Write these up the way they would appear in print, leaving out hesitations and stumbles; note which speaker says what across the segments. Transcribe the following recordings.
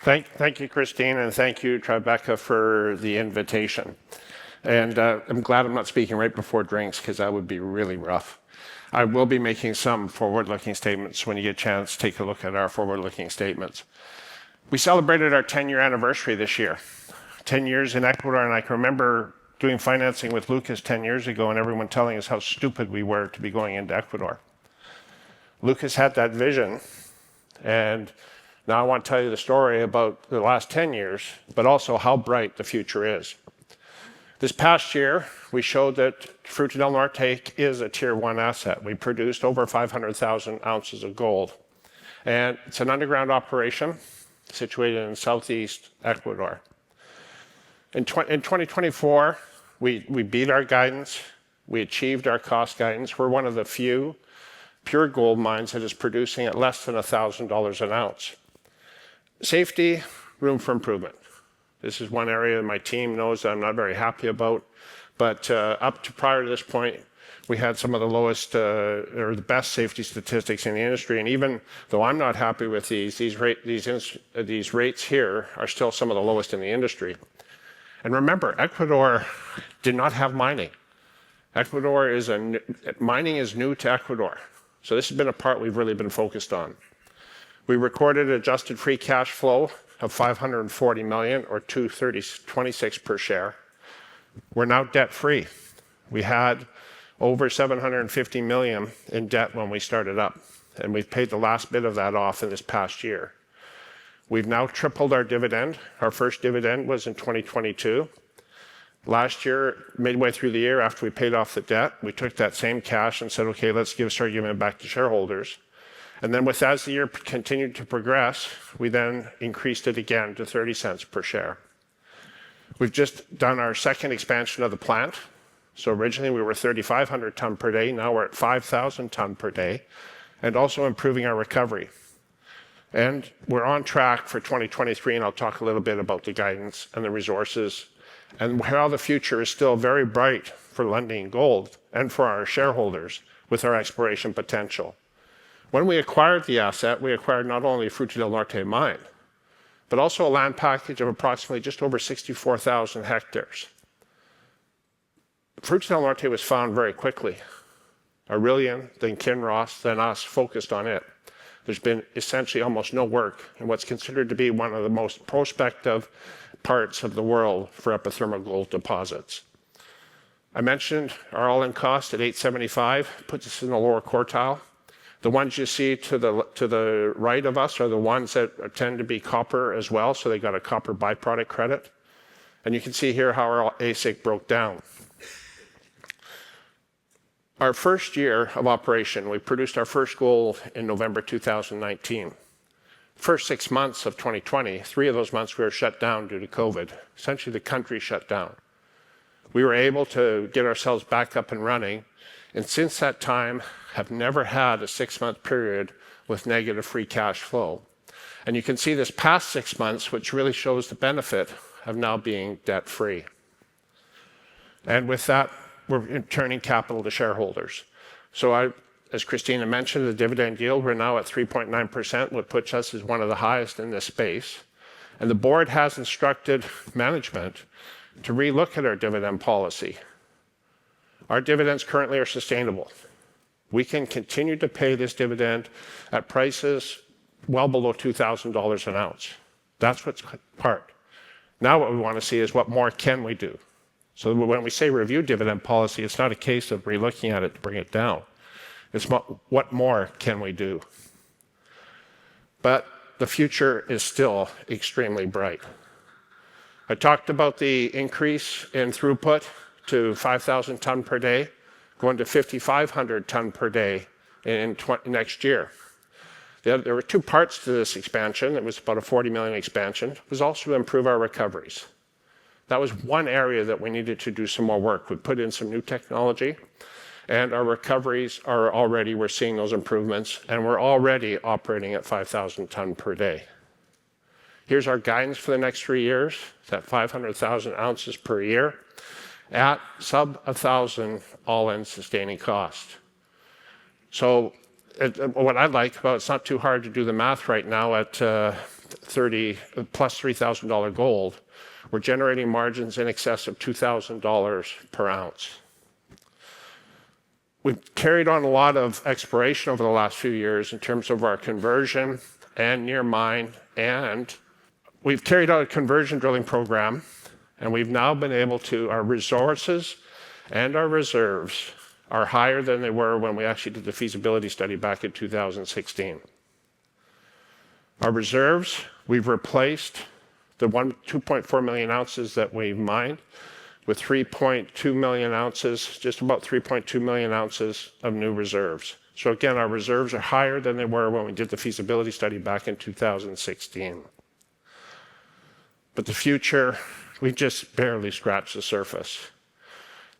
Speaker 1: Thank you, Christine, and thank you, Tribeca, for the invitation. And I'm glad I'm not speaking right before drinks because that would be really rough. I will be making some forward-looking statements. When you get a chance, take a look at our forward-looking statements. We celebrated our 10-year anniversary this year. 10 years in Ecuador, and I can remember doing financing with Lucas 10 years ago and everyone telling us how stupid we were to be going into Ecuador. Lucas had that vision, and now I want to tell you the story about the last 10 years, but also how bright the future is. This past year, we showed that Fruta del Norte is a Tier 1 asset. We produced over 500,000 ounces of gold. And it's an underground operation situated in southeast Ecuador. In 2024, we beat our guidance. We achieved our cost guidance. We're one of the few pure gold mines that is producing at less than $1,000 an ounce. Safety, room for improvement. This is one area my team knows that I'm not very happy about, but up to prior to this point, we had some of the lowest or the best safety statistics in the industry. And even though I'm not happy with these rates here are still some of the lowest in the industry. And remember, Ecuador did not have mining. Mining is new to Ecuador. So this has been a part we've really been focused on. We recorded adjusted free cash flow of $540 million or $2.26 per share. We're now debt-free. We had over $750 million in debt when we started up, and we've paid the last bit of that off in this past year. We've now tripled our dividend. Our first dividend was in 2022. Last year, midway through the year, after we paid off the debt, we took that same cash and said, okay, let's start giving it back to shareholders. And then as the year continued to progress, we then increased it again to 30 cents per share. We've just done our second expansion of the plant. So originally we were 3,500 ton per day. Now we're at 5,000 ton per day, and also improving our recovery. And we're on track for 2023, and I'll talk a little bit about the guidance and the resources and how the future is still very bright for Lundin Gold and for our shareholders with our exploration potential. When we acquired the asset, we acquired not only Fruta del Norte mine, but also a land package of approximately just over 64,000 hectares. Fruta del Norte was found very quickly. Aurelian, then Kinross, then us focused on it. There's been essentially almost no work in what's considered to be one of the most prospective parts of the world for epithermal gold deposits. I mentioned our all-in cost at $875, puts us in the lower quartile. The ones you see to the right of us are the ones that tend to be copper as well, so they got a copper byproduct credit. And you can see here how our AISC broke down. Our first year of operation, we produced our first gold in November 2019. First 6 months of 2020, 3 of those months we were shut down due to COVID. Essentially, the country shut down. We were able to get ourselves back up and running, and since that time, have never had a 6-month period with negative free cash flow. And you can see this past 6 months, which really shows the benefit of now being debt-free. And with that, we're returning capital to shareholders. So as Christina mentioned, the dividend yield, we're now at 3.9%, which puts us as one of the highest in this space. And the board has instructed management to relook at our dividend policy. Our dividends currently are sustainable. We can continue to pay this dividend at prices well below $2,000 an ounce. That's what's part. Now what we want to see is what more can we do? So when we say review dividend policy, it's not a case of relooking at it to bring it down. It's what more can we do? But the future is still extremely bright. I talked about the increase in throughput to 5,000 ton per day, going to 5,500 ton per day in next year. There were 2 parts to this expansion. It was about a 40 million expansion. It was also to improve our recoveries. That was one area that we needed to do some more work. We put in some new technology, and our recoveries are already, we're seeing those improvements, and we're already operating at 5,000 ton per day. Here's our guidance for the next 3 years. It's at 500,000 ounces per year at sub 1,000 all-in sustaining cost. So what I like about it's not too hard to do the math right now at plus $3,000 gold, we're generating margins in excess of $2,000 per ounce. We've carried on a lot of exploration over the last few years in terms of our conversion and near mine, and we've carried out a conversion drilling program, and we've now been able to, our resources and our reserves are higher than they were when we actually did the feasibility study back in 2016. Our reserves, we've replaced the 2.4 million ounces that we've mined with 3.2 million ounces, just about 3.2 million ounces of new reserves. So again, our reserves are higher than they were when we did the feasibility study back in 2016. But the future, we just barely scratched the surface.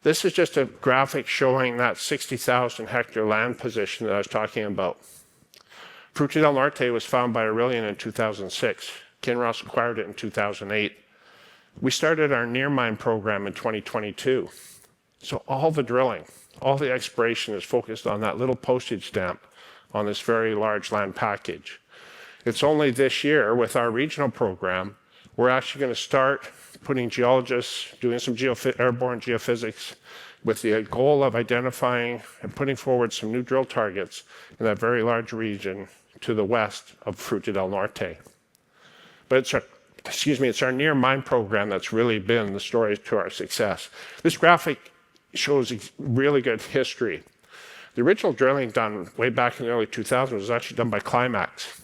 Speaker 1: This is just a graphic showing that 60,000 hectare land position that I was talking about. Fruta del Norte was found by Aurelian in 2006. Kinross acquired it in 2008. We started our near mine program in 2022. So all the drilling, all the exploration is focused on that little postage stamp on this very large land package. It's only this year with our regional program, we're actually going to start putting geologists, doing some airborne geophysics with the goal of identifying and putting forward some new drill targets in that very large region to the west of Fruta del Norte. But it's our near mine program that's really been the story to our success. This graphic shows really good history. The original drilling done way back in the early 2000s was actually done by Climax.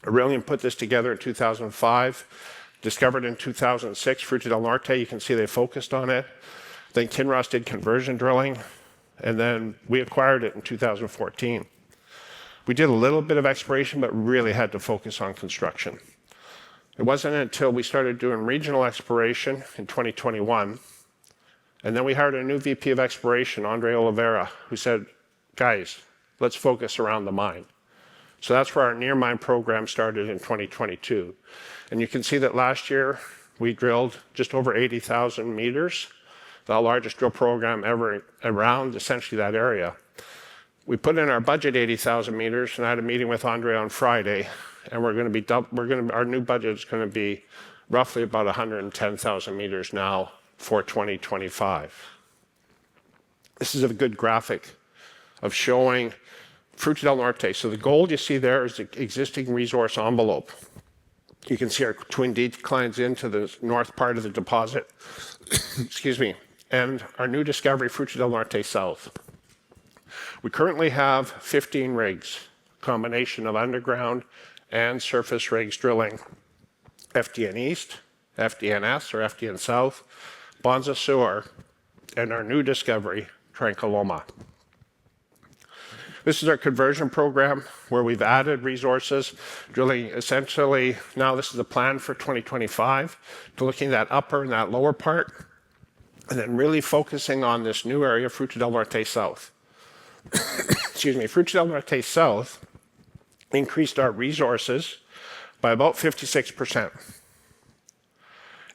Speaker 1: Aurelian put this together in 2005, discovered in 2006, Fruta del Norte. You can see they focused on it. Then Kinross did conversion drilling, and then we acquired it in 2014. We did a little bit of exploration, but really had to focus on construction. It wasn't until we started doing regional exploration in 2021, and then we hired a new VP of exploration, Andre Oliveira, who said, guys, let's focus around the mine. So that's where our near mine program started in 2022. And you can see that last year we drilled just over 80,000 meters, the largest drill program ever around essentially that area. We put in our budget 80,000 meters, and I had a meeting with Andre on Friday, and our new budget is going to be roughly about 110,000 meters now for 2025. This is a good graphic of showing Fruta del Norte. So the gold you see there is the existing resource envelope. You can see our twin declines into the north part of the deposit, excuse me, and our new discovery, Fruta del Norte South. We currently have 15 rigs, a combination of underground and surface rigs drilling FDN East, FDNS or FDN South, Bonza Sur, and our new discovery, Trancaloma. This is our conversion program where we've added resources, drilling essentially, now this is the plan for 2025, to looking at that upper and that lower part, and then really focusing on this new area, Fruta del Norte South. Excuse me, Fruta del Norte South increased our resources by about 56%.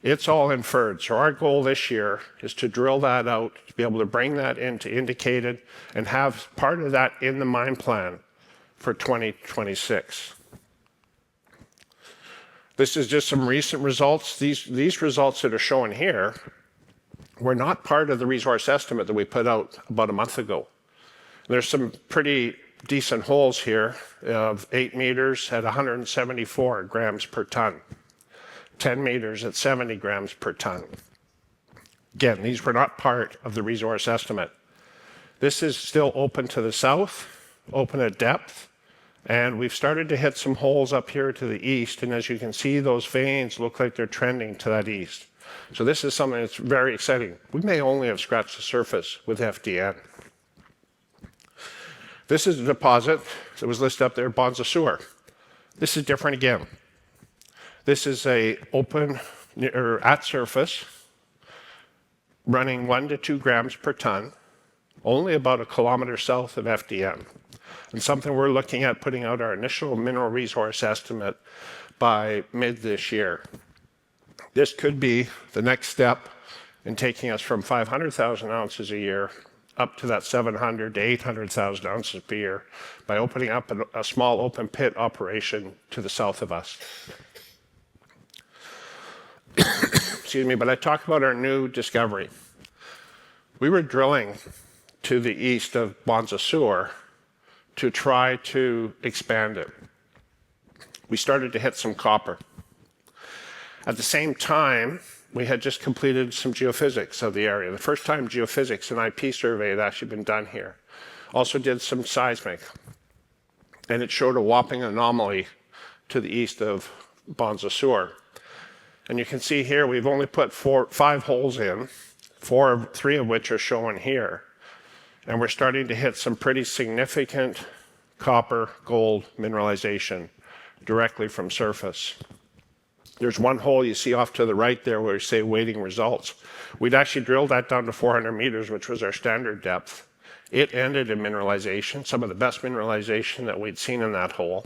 Speaker 1: It's all inferred. So our goal this year is to drill that out, to be able to bring that into indicated and have part of that in the mine plan for 2026. This is just some recent results. These results that are shown here were not part of the resource estimate that we put out about a month ago. There's some pretty decent holes here of 8 meters at 174 grams per ton. 10 meters at 70 grams per ton. Again, these were not part of the resource estimate. This is still open to the south, open at depth, and we've started to hit some holes up here to the east, and as you can see, those veins look like they're trending to that east. So this is something that's very exciting. We may only have scratched the surface with FDN. This is a deposit that was listed up there, Bonza Sur. This is different again. This is a open or at surface, running 1 to 2 grams per ton, only about a kilometer south of FDN, and something we're looking at putting out our initial mineral resource estimate by mid this year. This could be the next step in taking us from 500,000 ounces a year up to that 700 to 800,000 ounces per year by opening up a small open pit operation to the south of us. Excuse me, but I talk about our new discovery. We were drilling to the east of Bonza Sur to try to expand it. We started to hit some copper. At the same time, we had just completed some geophysics of the area. The first time geophysics, an IP survey, had actually been done here. Also did some seismic. And it showed a whopping anomaly to the east of Bonza Sur. And you can see here, we've only put 5 holes in, 3 of which are shown here. And we're starting to hit some pretty significant copper gold mineralization directly from surface. There's one hole you see off to the right there where we say waiting results. We'd actually drilled that down to 400 meters, which was our standard depth. It ended in mineralization, some of the best mineralization that we'd seen in that hole.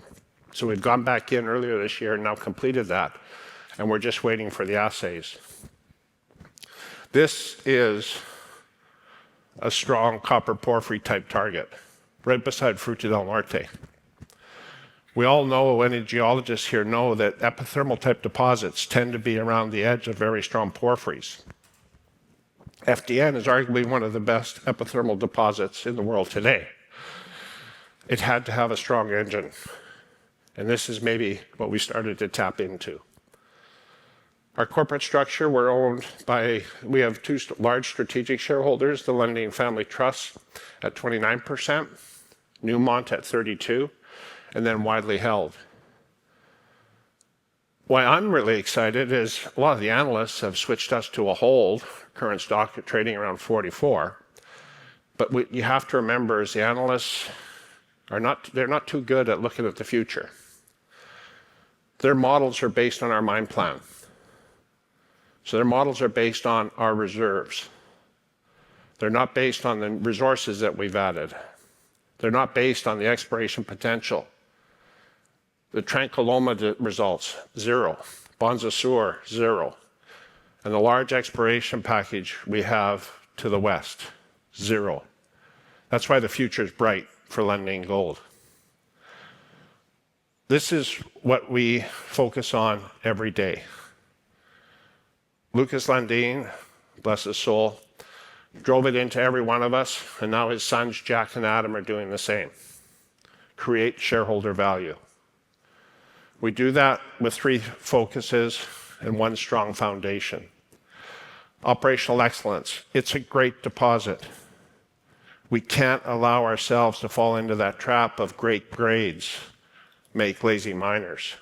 Speaker 1: So we'd gone back in earlier this year and now completed that. And we're just waiting for the assays. This is a strong copper porphyry type target, right beside Fruta del Norte. We all know, any geologists here know, that epithermal type deposits tend to be around the edge of very strong porphyries. FDN is arguably one of the best epithermal deposits in the world today. It had to have a strong engine. And this is maybe what we started to tap into. Our corporate structure, we have 2 large strategic shareholders, the Lundin Family Trust at 29%, Newmont at 32%, and then widely held. Why I'm really excited is a lot of the analysts have switched us to a hold, current stock trading around 44. But what you have to remember is the analysts they're not too good at looking at the future. Their models are based on our mine plan. So their models are based on our reserves. They're not based on the resources that we've added. They're not based on the exploration potential. The Trancaloma results, 0. Bonza Sur, 0. And the large exploration package we have to the west, 0. That's why the future is bright for Lundin Gold. This is what we focus on every day. Lucas Lundin, bless his soul, drove it into every one of us, and now his sons, Jack and Adam, are doing the same. Create shareholder value. We do that with 3 focuses and 1 strong foundation. Operational excellence. It's a great deposit. We can't allow ourselves to fall into that trap of great grades make lazy miners.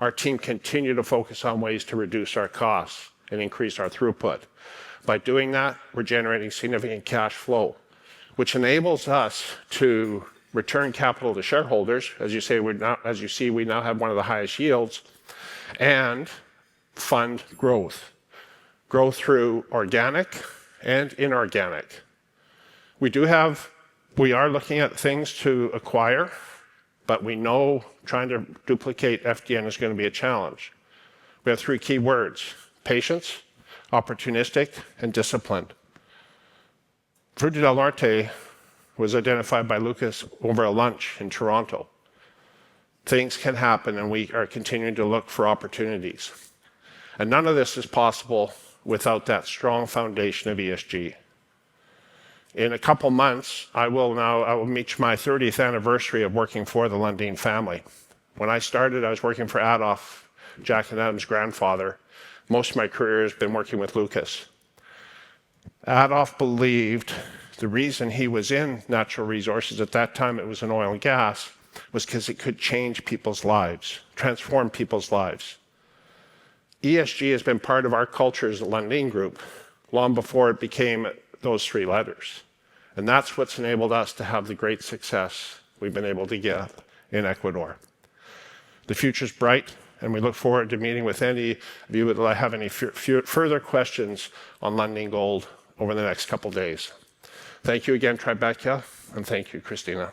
Speaker 1: Our team continue to focus on ways to reduce our costs and increase our throughput. By doing that, we're generating significant cash flow, which enables us to return capital to shareholders. As you see, we now have one of the highest yields, and fund growth. Growth through organic and inorganic. We are looking at things to acquire, but we know trying to duplicate FDN is going to be a challenge. We have 3 key words: patience, opportunistic, and disciplined. Fruta del Norte was identified by Lucas over a lunch in Toronto. Things can happen, and we are continuing to look for opportunities. And none of this is possible without that strong foundation of ESG. In a couple months, I will meet my 30th anniversary of working for the Lundin family. When I started, I was working for Adolf, Jack and Adam's grandfather. Most of my career has been working with Lucas. Adolf believed the reason he was in natural resources at that time, it was in oil and gas, was because it could change people's lives, transform people's lives. ESG has been part of our culture as a Lundin Group long before it became those 3 letters. And that's what's enabled us to have the great success we've been able to get in Ecuador. The future's bright, and we look forward to meeting with any of you that have any further questions on Lundin Gold over the next couple days. Thank you again, Tribeca, and thank you, Christina.